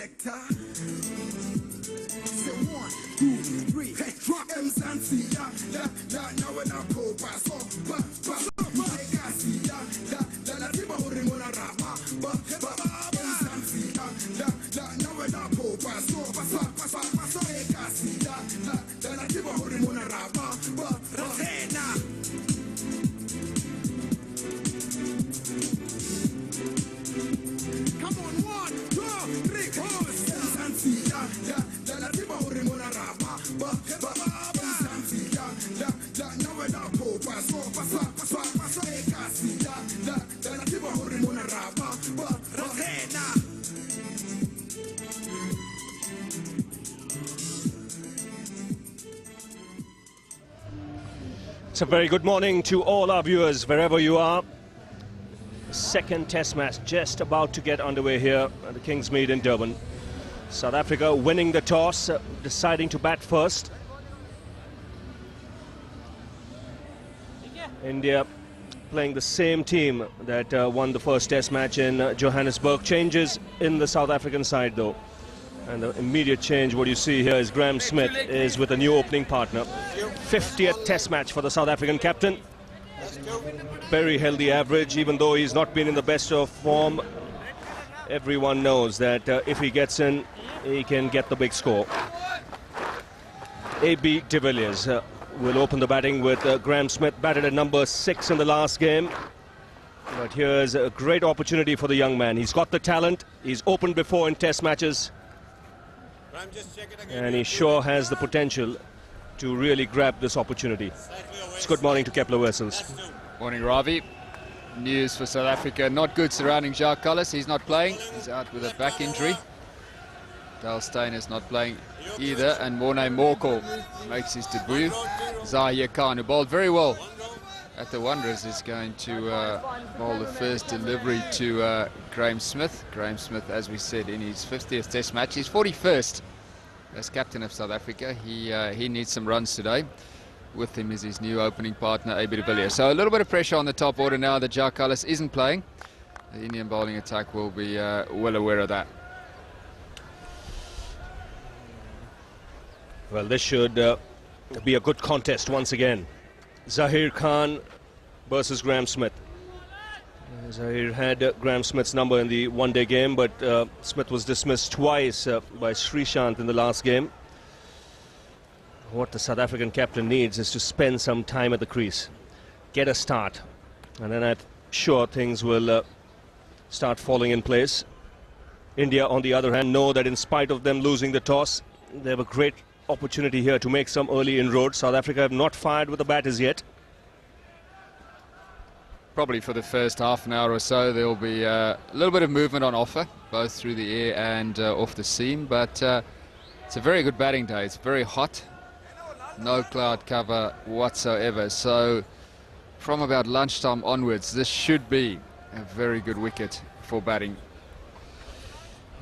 selector. Say 1, 2, 3, hey, drop M's and see ya. Now when I go pass It's a very good morning to all our viewers, wherever you are. Second test match just about to get underway here at the Kingsmead in Durban. South Africa winning the toss, deciding to bat first. India playing the same team that won the first test match in Johannesburg. Changes in the South African side though. And the immediate change, what you see here is Graham Smith is with a new opening partner. 50th test match for the South African captain. Very healthy average, even though he's not been in the best of form. Everyone knows that if he gets in, he can get the big score. A.B. de Villiers will open the batting with Graham Smith, batted at number 6 in the last game. But here's a great opportunity for the young man. He's got the talent, he's opened before in test matches. And he sure has the potential to really grab this opportunity. It's good morning to Kepler Wessels. Morning, Ravi. News for South Africa, not good surrounding Jacques Kallis. He's not playing, he's out with a back injury. Dale Steyn is not playing either, and Morne Morkel makes his debut. Zahir Khan, who bowled very well at the Wanderers, is going to bowl the first delivery to Graham Smith. Graham Smith, as we said, in his 50th test match, his 41st as captain of South Africa. He needs some runs today. With him is his new opening partner, A.B. de Villiers. So a little bit of pressure on the top order now that Jacques Kallis isn't playing. The Indian bowling attack will be well aware of that. Well, this should be a good contest once again. Zahir Khan versus Graham Smith. Zahir had Graham Smith's number in the one-day game, but Smith was dismissed twice by Srishant in the last game. What the South African captain needs is to spend some time at the crease, get a start, and then I'm sure things will start falling in place. India, on the other hand, know that in spite of them losing the toss, they have a great opportunity here to make some early inroads. South Africa have not fired with the bat as yet. Probably for the first half an hour or so there will be a little bit of movement on offer, both through the air and off the seam, but it's a very good batting day. It's very hot, no cloud cover whatsoever, so from about lunchtime onwards this should be a very good wicket for batting.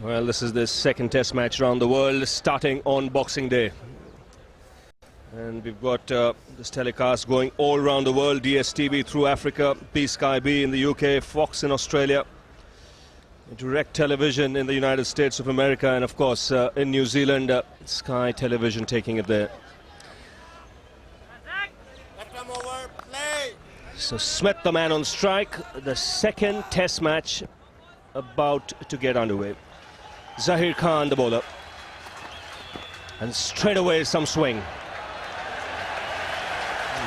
Well, this is the second test match around the world, starting on Boxing Day. And we've got this telecast going all around the world. DSTV through Africa, B-Sky B in the UK, Fox in Australia, Direct Television in the United States of America, and of course in New Zealand, Sky Television taking it there. So Smith, the man on strike, the second test match about to get underway. Zahir Khan, the bowler. And straight away some swing.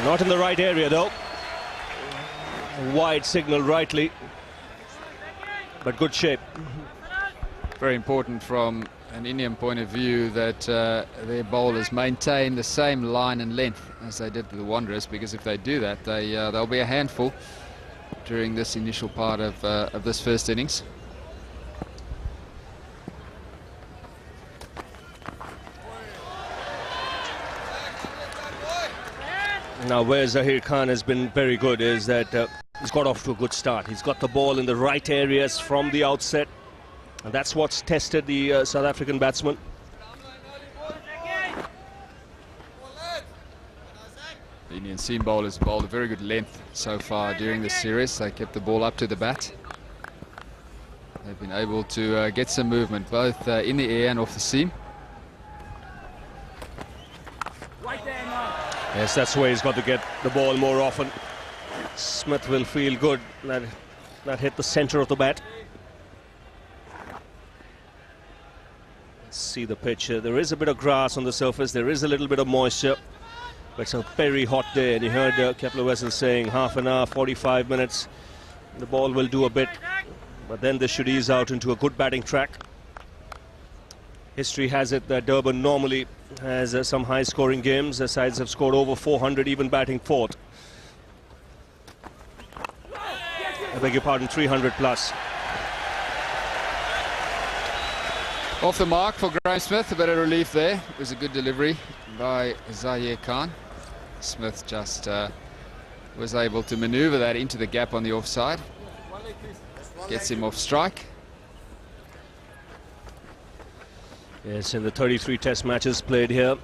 Not in the right area though. Wide signal rightly. But good shape. Very important from an Indian point of view that their bowlers maintain the same line and length as they did with the Wanderers, because if they do that, they'll be a handful during this initial part of this first innings. Now, where Zahir Khan has been very good is that he's got off to a good start. He's got the ball in the right areas from the outset, and that's what's tested the South African batsman. The Indian seam bowlers bowled a very good length so far during this series. They kept the ball up to the bat. They've been able to get some movement, both in the air and off the seam. Yes, that's where he's got to get the ball more often. Smith will feel good that hit the center of the bat. Let's see the pitch. There is a bit of grass on the surface. There is a little bit of moisture. But it's a very hot day, and you heard Kepler Wessel saying half an hour, 45 minutes. The ball will do a bit, but then this should ease out into a good batting track. History has it that Durban normally has some high-scoring games. The sides have scored over 400, even batting fourth. I beg your pardon, 300 plus. Off the mark for Graham Smith, a bit of relief there. It was a good delivery by Zahir Khan. Smith just was able to maneuver that into the gap on the offside. Gets him off strike. Yes, in the 33 test matches played here,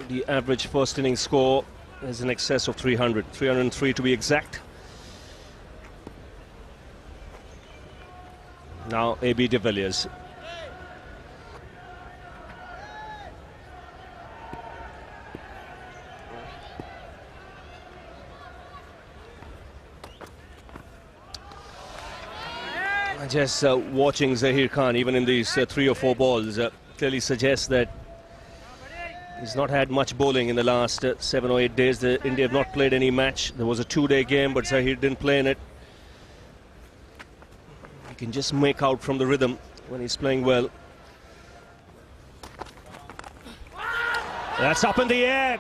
the average first innings score is in excess of 300. 303 to be exact. Now A.B. de Villiers. Just watching Zahir Khan, even in these 3 or 4 balls, clearly suggests that he's not had much bowling in the last 7 or 8 days. India have not played any match. There was a 2-day game, but Zahir didn't play in it. You can just make out from the rhythm when he's playing well. That's up in the air.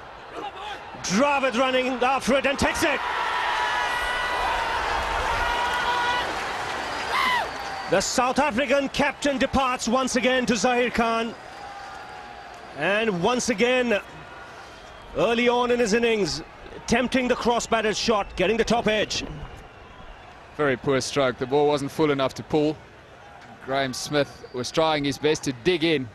Dravid running after it and takes it. The South African captain departs once again to Zahir Khan. And once again, early on in his innings, attempting the cross-batted shot, getting the top edge. Very poor stroke. The ball wasn't full enough to pull. Graham Smith was trying his best to dig in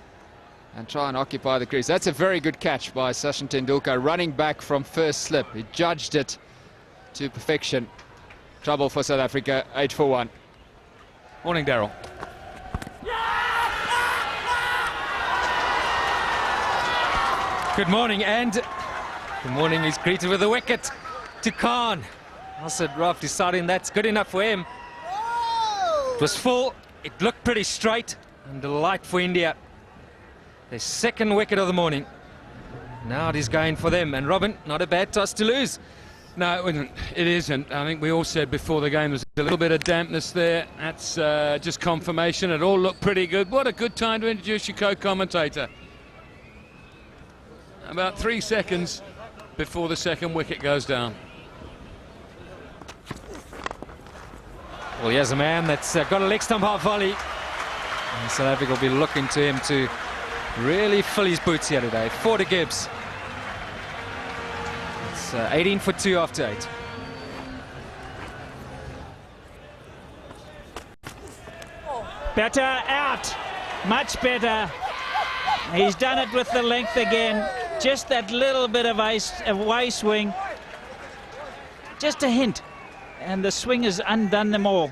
and try and occupy the crease. That's a very good catch by Sachin Tendulkar, running back from first slip. He judged it to perfection. Trouble for South Africa, 8 for 1. Morning, Daryl. Good morning, and good morning. He's greeted with a wicket to Khan. Asad Raf deciding that's good enough for him. It was full, it looked pretty straight, and a light for India. Their second wicket of the morning. Now it is going for them, and Robin, not a bad toss to lose. No, it isn't. I think we all said before the game there's a little bit of dampness there. That's just confirmation. It all looked pretty good. What a good time to introduce your co-commentator. About 3 seconds before the second wicket goes down. Well, here's a man that's got a leg stump half volley. And South Africa will be looking to him to really fill his boots here today. 4 to Gibbs. It's 18 for 2 after 8. Better out, much better. He's done it with the length again. Just that little bit of away swing. Just a hint, and the swing has undone them all.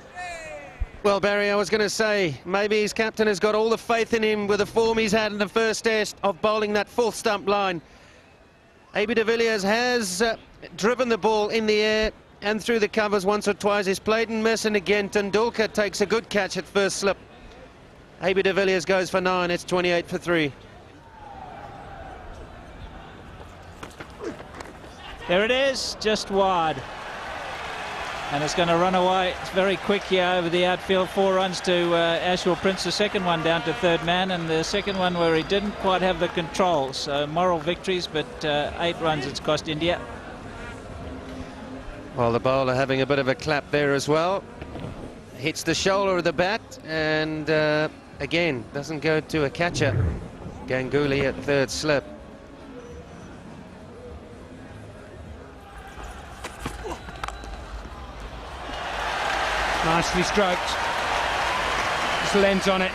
Well, Barry, I was going to say, maybe his captain has got all the faith in him with the form he's had in the first test of bowling that full stump line. A.B. de Villiers has driven the ball in the air and through the covers once or twice. He's played and missed, and again Tendulkar takes a good catch at first slip. A.B. de Villiers goes for 9. It's 28 for 3. There it is, just wide. And it's going to run away. It's very quick here over the outfield. 4 runs to Ashwell Prince, the second one down to third man, and the second one where he didn't quite have the control. So moral victories, but 8 runs it's cost India. Well, the bowler having a bit of a clap there as well. Hits the shoulder of the bat, and again, doesn't go to a catcher. Ganguly at third slip. Nicely stroked. Just lent on it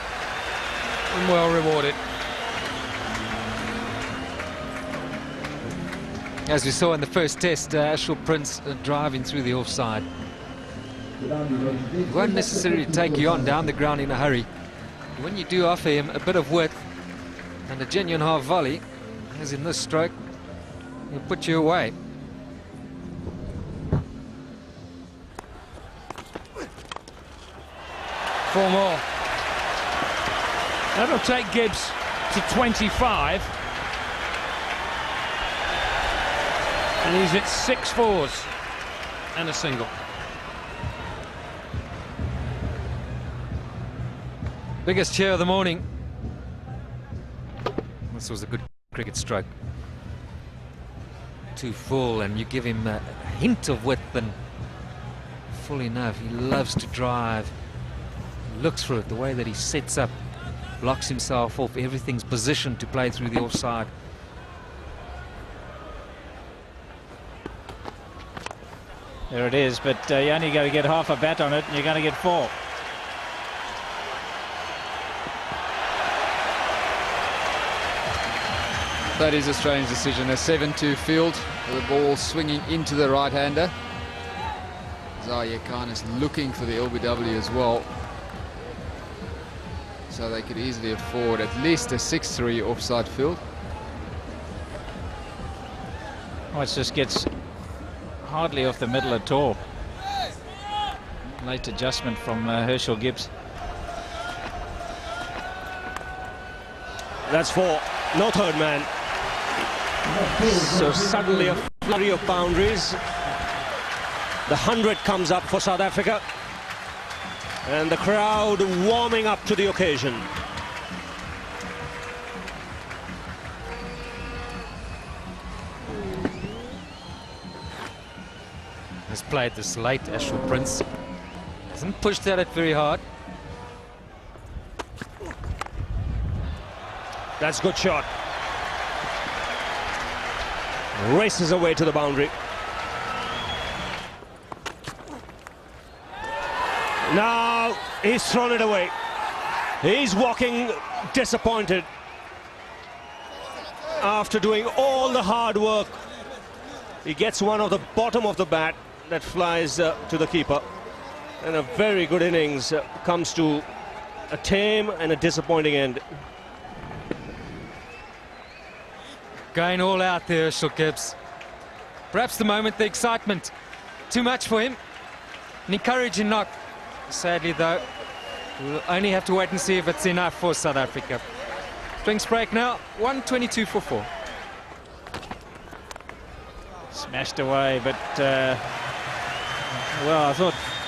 and well rewarded. As we saw in the first test, Ashwell Prince driving through the offside. He won't necessarily take you on down the ground in a hurry. When you do offer him a bit of width and a genuine half volley, as in this stroke, he'll put you away. Four more. That'll take Gibbs to 25. And he's at 6 fours and a single. Biggest cheer of the morning. This was a good cricket stroke. Too full, and you give him a hint of width, and full enough. He loves to drive. He looks for it, the way that he sets up, blocks himself off. Everything's positioned to play through the offside. There it is, but you only got to get half a bat on it and you're going to get 4. That is a strange decision. A 7-2 field with the ball swinging into the right-hander. Zahir Khan is looking for the LBW as well, so they could easily afford at least a 6-3 offside field. Oh, it just gets hardly off the middle at all. Late adjustment from Herschel Gibbs. That's 4. No third man. So suddenly a flurry of boundaries. The 100 comes up for South Africa, and the crowd warming up to the occasion. Has played this late, Ashwell Prince. Hasn't pushed at it very hard. That's a good shot. Races away to the boundary. Now he's thrown it away. He's walking disappointed after doing all the hard work. He gets one of the bottom of the bat that flies to the keeper, and a very good innings comes to a tame and a disappointing end. Going all out there, Herschel Gibbs. Perhaps the moment, the excitement, too much for him. An encouraging knock. Sadly, though, we'll only have to wait and see if it's enough for South Africa. Drinks break now, 1:22 for 4. Smashed away, but well,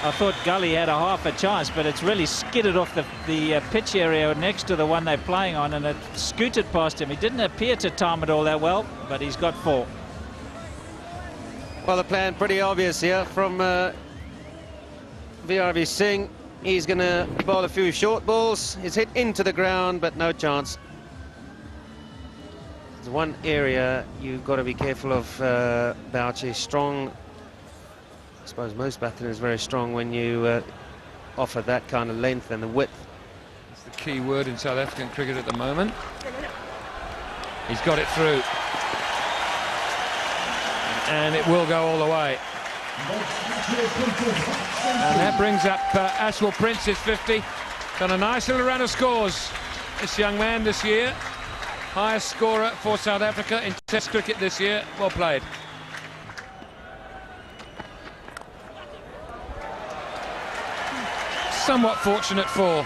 I thought Gully had a half a chance, but it's really skidded off the pitch area next to the one they're playing on, and it scooted past him. He didn't appear to time it all that well, but he's got 4. Well, the plan pretty obvious here from VRV Singh. He's going to bowl a few short balls. He's hit into the ground, but no chance. There's one area you've got to be careful of, Boucher. Strong. I suppose most batsmen is very strong when you offer that kind of length and the width. That's the key word in South African cricket at the moment. He's got it through. And it will go all the way. And that brings up Ashwell Prince's 50. Done a nice little run of scores, this young man, this year. Highest scorer for South Africa in Test cricket this year. Well played. Somewhat fortunate for.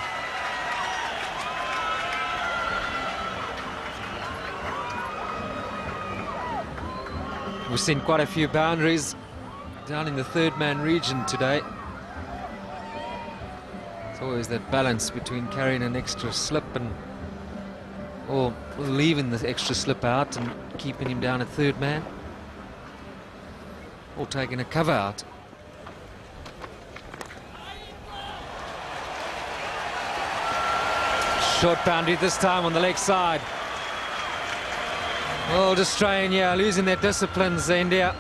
We've seen quite a few boundaries down in the third man region today. It's always that balance between carrying an extra slip and or leaving the extra slip out and keeping him down at third man, or taking a cover out. Short boundary this time on the leg side. Oh, Australia losing their disciplines, India.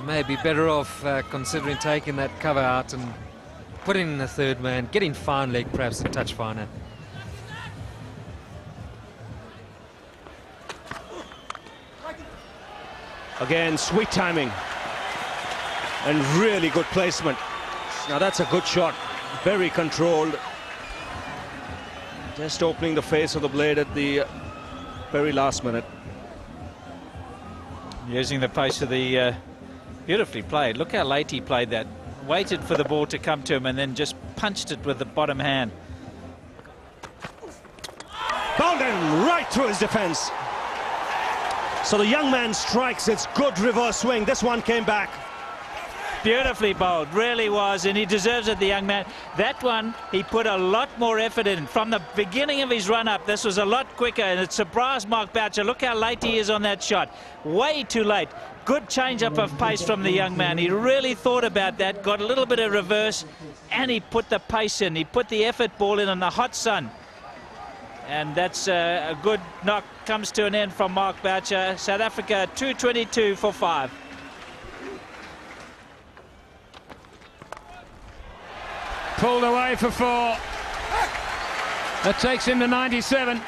Maybe better off considering taking that cover out and putting in the third man, getting fine leg, perhaps a touch finer. Again, sweet timing and really good placement. Now that's a good shot, very controlled. Just opening the face of the blade at the very last minute. Using the pace of the... beautifully played. Look how late he played that. Waited for the ball to come to him and then just punched it with the bottom hand. Bowled in right through his defence. So the young man strikes. It's good reverse swing. This one came back. Beautifully bowled, really was, and he deserves it, the young man. That one, he put a lot more effort in. From the beginning of his run-up, this was a lot quicker, and it surprised Mark Boucher. Look how late he is on that shot. Way too late. Good change-up of pace from the young man. He really thought about that, got a little bit of reverse, and he put the pace in. He put the effort ball in the hot sun. And that's a good knock. Comes to an end from Mark Boucher. South Africa 222 for 5. Pulled away for 4. That takes him to 97.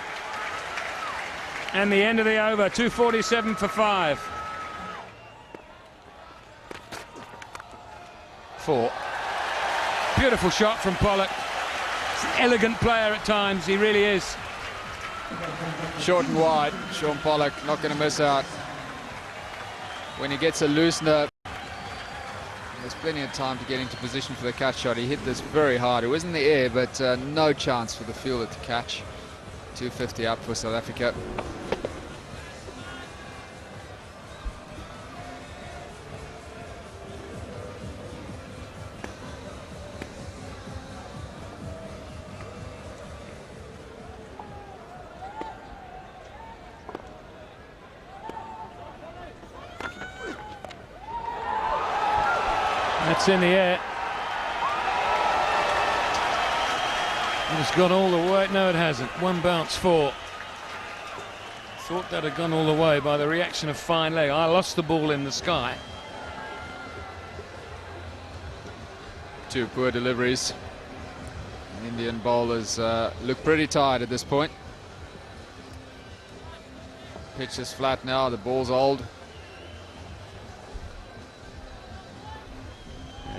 And the end of the over, 247 for 5. 4. Beautiful shot from Pollock. He's an elegant player at times, he really is. Short and wide. Sean Pollock not going to miss out. When he gets a loosener, there's plenty of time to get into position for the catch shot. He hit this very hard. It was in the air, but no chance for the fielder to catch. 250 up for South Africa. That's in the air. It's gone all the way. No, it hasn't. One bounce, 4. Thought that had gone all the way by the reaction of fine leg. I lost the ball in the sky. 2 poor deliveries. Indian bowlers look pretty tired at this point. Pitch is flat now. The ball's old.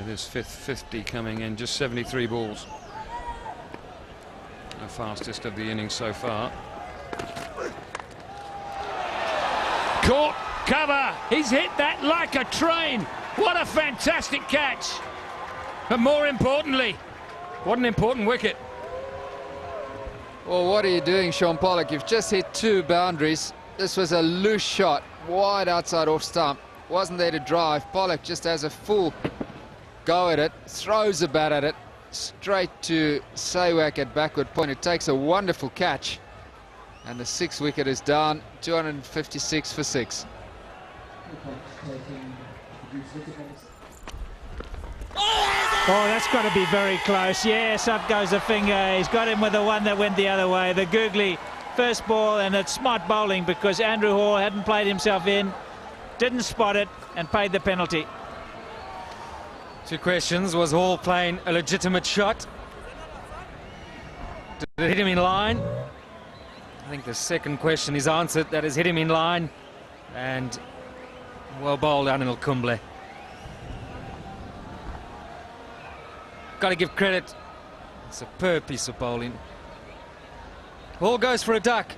This fifth 50 coming in, just 73 balls. The fastest of the innings so far. Caught, cover, he's hit that like a train. What a fantastic catch. But more importantly, what an important wicket. Well, what are you doing, Sean Pollock? You've just hit 2 boundaries. This was a loose shot, wide outside off stump. Wasn't there to drive. Pollock just has a full go at it, throws a bat at it, straight to Sewak at backward point. It takes a wonderful catch, and the 6th wicket is down, 256 for 6. Oh, that's got to be very close. Yes, up goes the finger. He's got him with the one that went the other way. The googly first ball, and it's smart bowling because Andrew Hall hadn't played himself in, didn't spot it, and paid the penalty. 2 questions. Was Hall playing a legitimate shot? Did it hit him in line? I think the second question is answered. That is, hit him in line. And well bowled, Anil Kumble. Got to give credit. Superb piece of bowling. Hall goes for a duck.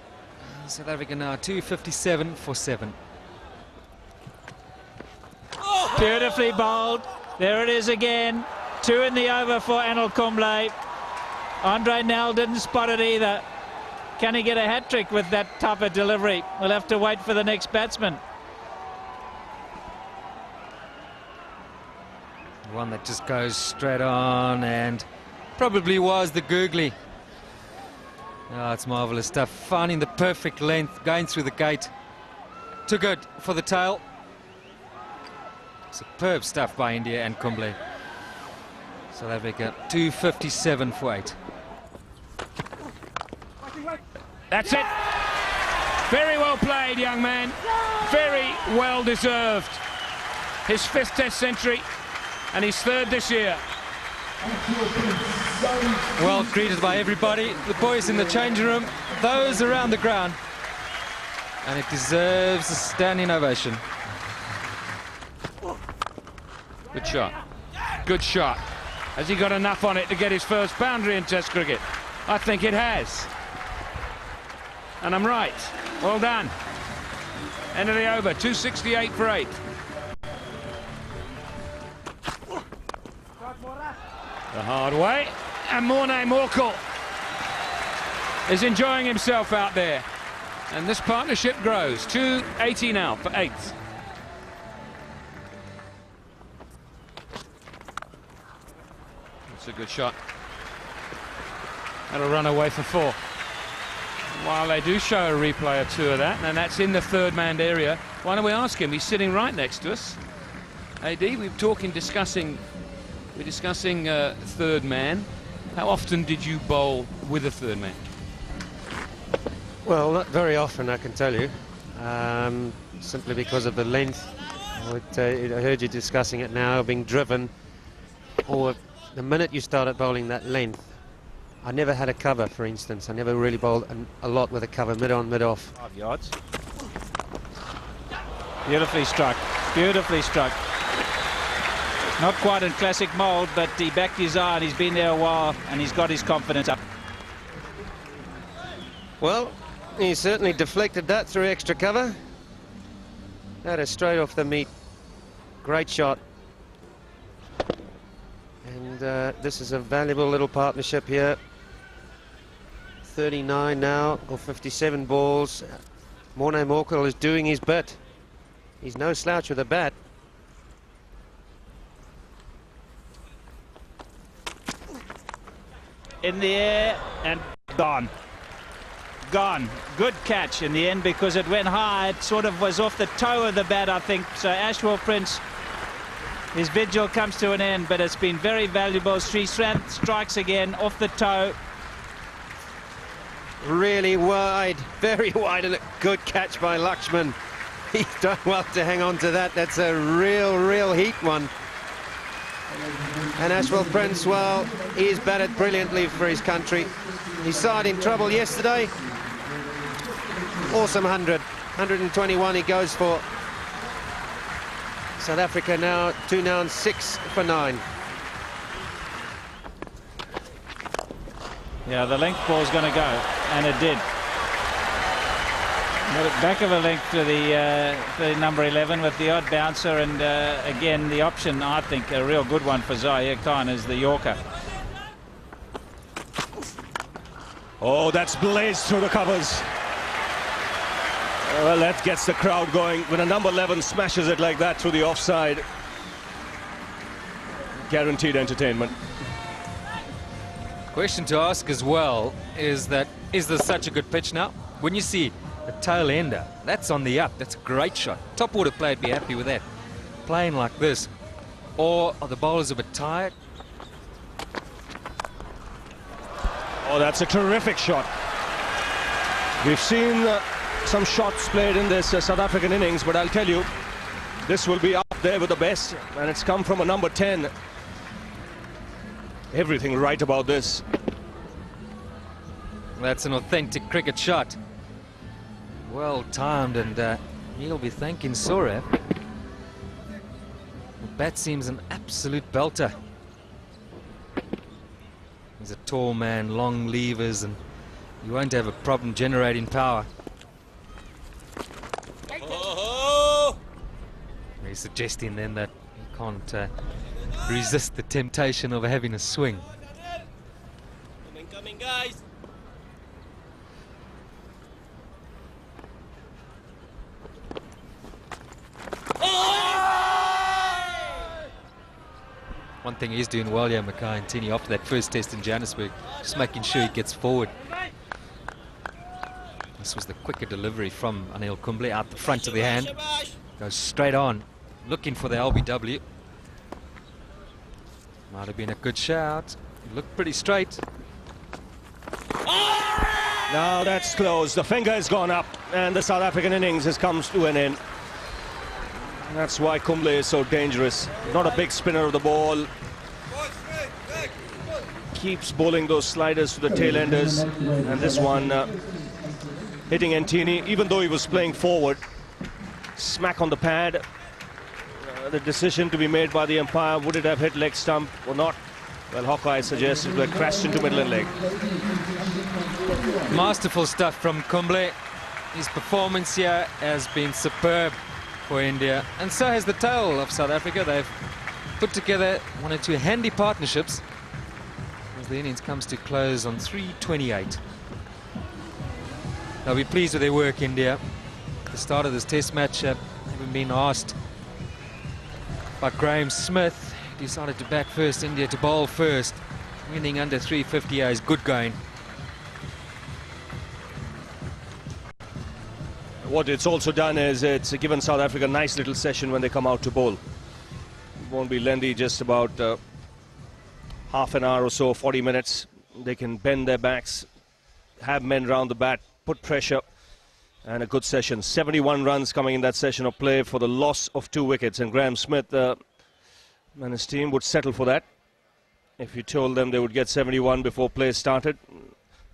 South Africa now 257 for 7. Beautifully bowled. There it is again. 2 in the over for Anil Kumble. Andre Nell didn't spot it either. Can he get a hat-trick with that type of delivery? We'll have to wait for the next batsman. One that just goes straight on, and probably was the googly. Oh, it's marvellous stuff. Finding the perfect length, going through the gate. Too good for the tail. Superb stuff by India and Kumble. South Africa 257 for 8. That's it. Very well played, young man. Very well deserved. His 5th Test century and his 3rd this year. Well greeted by everybody, the boys in the changing room, those around the ground, and it deserves a standing ovation. Good shot. Good shot. Has he got enough on it to get his first boundary in Test cricket? I think it has. And I'm right. Well done. End of the over. 268 for 8. The hard way. And Morne Morkel is enjoying himself out there. And this partnership grows. 280 now for 8. It's a good shot. That'll run away for 4. While they do show a replay or two of that, and that's in the third man area, why don't we ask him? He's sitting right next to us. AD, we're discussing third man. How often did you bowl with a third man? Well, not very often, I can tell you. Simply because of the length. I heard you discussing it now, being driven. Or the minute you started bowling that length, I never had a cover, for instance. I never really bowled a lot with a cover, mid-on, mid-off. 5 yards. Beautifully struck. Beautifully struck. Not quite in classic mould, but he backed his eye and he's been there a while and he's got his confidence up. Well, he certainly deflected that through extra cover. That is straight off the meat. Great shot. And this is a valuable little partnership here. 39 now, or 57 balls. Morne Morkel is doing his bit. He's no slouch with a bat. In the air and gone. Gone. Good catch in the end because it went high. It sort of was off the toe of the bat, I think. So Ashwell Prince, his vigil comes to an end, but it's been very valuable. Sri Sranth strikes again off the toe. Really wide, very wide, and a good catch by Lakshman. He's done well to hang on to that. That's a real heat one. And Ashwell Prince, well, he's batted brilliantly for his country. His side in trouble yesterday. Awesome 100. 121 he goes for. South Africa now 2 down, 6 for 9. Yeah, the length ball's going to go, and it did. Back of a length to the number 11 with the odd bouncer, and again the option, I think a real good one for Zahir Khan is the Yorker. Oh, that's blazed through the covers. Well, that gets the crowd going. When a number 11 smashes it like that through the offside, guaranteed entertainment. Question to ask as well is that, is this such a good pitch now? When you see a tail ender, that's on the up, that's a great shot. Top order player would be happy with that. Playing like this. Or are the bowlers a bit tired? Oh, that's a terrific shot. We've seen some shots played in this South African innings, but I'll tell you, this will be up there with the best, and it's come from a number 10. Everything right about this. That's an authentic cricket shot. Well timed, and he'll be thanking Saurav. The bat seems an absolute belter. He's a tall man, long levers, and you won't have a problem generating power. He's suggesting then that he can't resist the temptation of having a swing. Coming, guys. One thing he's doing well here, Mackay and Tini, after that first test in Johannesburg, just making sure he gets forward. This was the quicker delivery from Anil Kumble out the front of the hand. Goes straight on, looking for the LBW. Might have been a good shout. He looked pretty straight. Now that's close. The finger has gone up, and the South African innings has come to an end. That's why Kumble is so dangerous. Not a big spinner of the ball. Keeps bowling those sliders to the tail enders, and this one hitting Antini, even though he was playing forward. Smack on the pad. the decision to be made by the umpire. Would it have hit leg stump or not? Well, Hawkeye suggested it crashed into middle and leg. Masterful stuff from Kumble. His performance here has been superb for India, and so has the tail of South Africa. They've put together one or two handy partnerships as the innings comes to close on 3:28. They'll be pleased with their work, India. At the start of this test match, having been asked by Graham Smith, decided to bat first, India to bowl first. Anything under 350 is good going. What it's also done is it's given South Africa a nice little session when they come out to bowl. It won't be lengthy, just about half an hour or so, 40 minutes. They can bend their backs, have men round the bat, put pressure, and a good session. 71 runs coming in that session of play for the loss of 2 wickets. And Graham Smith and his team would settle for that. If you told them they would get 71 before play started,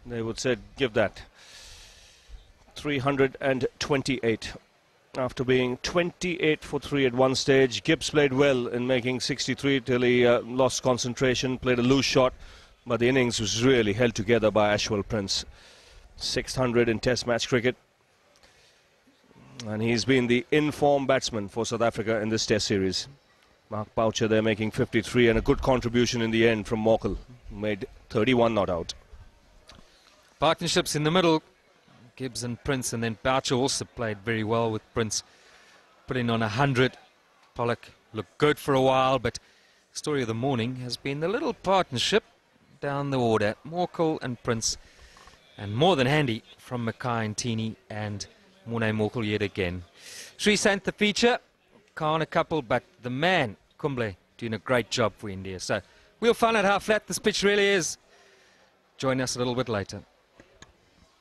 they would say, give that. 328 after being 28 for 3 at one stage. Gibbs played well in making 63 till he lost concentration, played a loose shot, but the innings was really held together by Ashwell Prince. 600 in test match cricket, and he's been the in-form batsman for South Africa in this test series. Mark Boucher there making 53, and a good contribution in the end from Morkel, who made 31 not out. Partnerships in the middle, Gibbs and Prince, and then Boucher also played very well with Prince, putting on 100. Pollock looked good for a while, but the story of the morning has been the little partnership down the order. Morkel and Prince, and more than handy from Mackay and Teeny, and Morne Morkel yet again. Sri Sant the feature, Khan a couple, but the man, Kumble, doing a great job for India. So we'll find out how flat this pitch really is. Join us a little bit later.